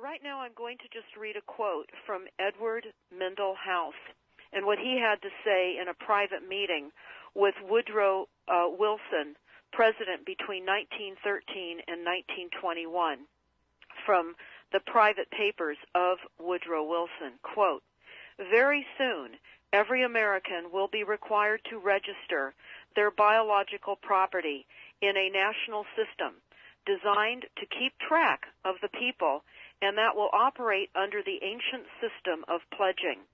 right now I'm going to just read a quote from Edward Mendell House and what he had to say in a private meeting with Woodrow Wilson, president between 1913 and 1921, from the private papers of Woodrow Wilson. Quote, "Very soon, every American will be required to register their biological property in a national system designed to keep track of the people, and that will operate under the ancient system of pledging.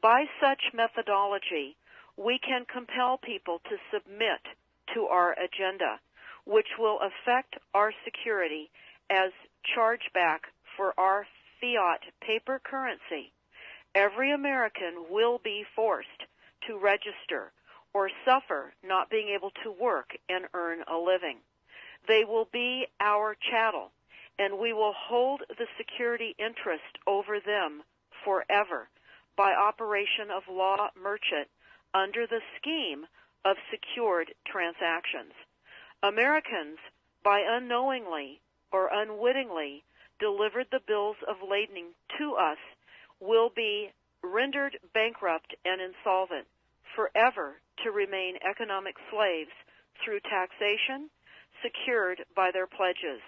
By such methodology, we can compel people to submit to our agenda, which will affect our security as chargeback for our fiat paper currency. Every American will be forced to register or suffer not being able to work and earn a living. They will be our chattel, and we will hold the security interest over them forever by operation of law merchant under the scheme of secured transactions. Americans, by unknowingly or unwittingly delivered the bills of lading to us, will be rendered bankrupt and insolvent, forever to remain economic slaves through taxation secured by their pledges.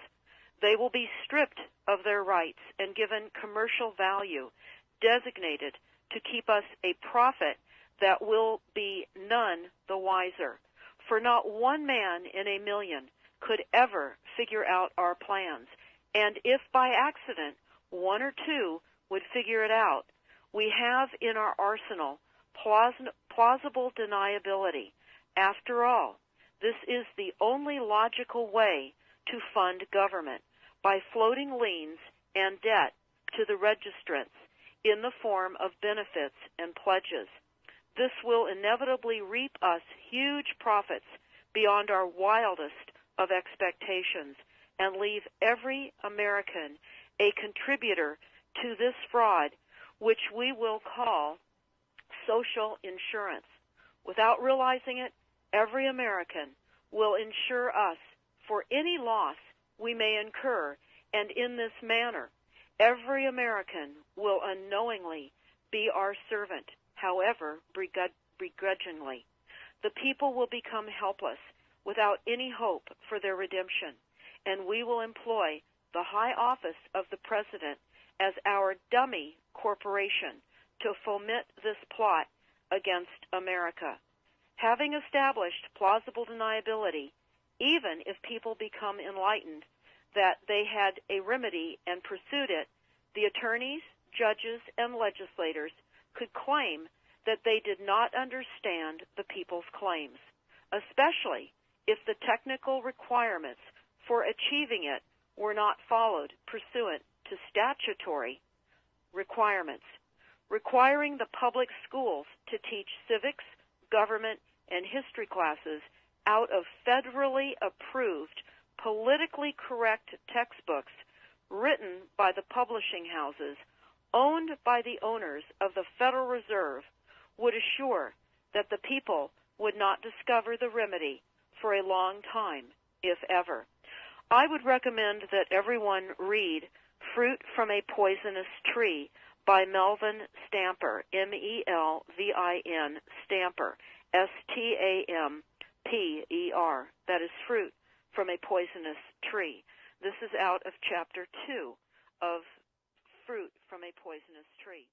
They will be stripped of their rights and given commercial value, designated to keep us a profit that will be none the wiser. For not one man in a million could ever figure out our plans, and if by accident one or two would figure it out, we have in our arsenal plausible deniability. After all, this is the only logical way to fund government, by floating liens and debt to the registrants in the form of benefits and pledges. This will inevitably reap us huge profits beyond our wildest of expectations and leave every American a contributor to this fraud, which we will call social insurance. Without realizing it, every American will insure us for any loss we may incur, and in this manner, every American will unknowingly be our servant, however begrudgingly. The people will become helpless, without any hope for their redemption, and we will employ the high office of the President as our dummy corporation to foment this plot against America. Having established plausible deniability, even if people become enlightened that they had a remedy and pursued it, the attorneys, judges, and legislators could claim that they did not understand the people's claims, especially if the technical requirements for achieving it were not followed pursuant to statutory requirements, requiring the public schools to teach civics, government, and history classes out of federally approved, politically correct textbooks written by the publishing houses owned by the owners of the Federal Reserve would assure that the people would not discover the remedy for a long time, if ever. I would recommend that everyone read Fruit from a Poisonous Tree by Melvin Stamper, M-E-L-V-I-N, Stamper, S-T-A-M-P-E-R. That is Fruit from a Poisonous Tree. This is out of Chapter 2 of Fruit from a Poisonous Tree.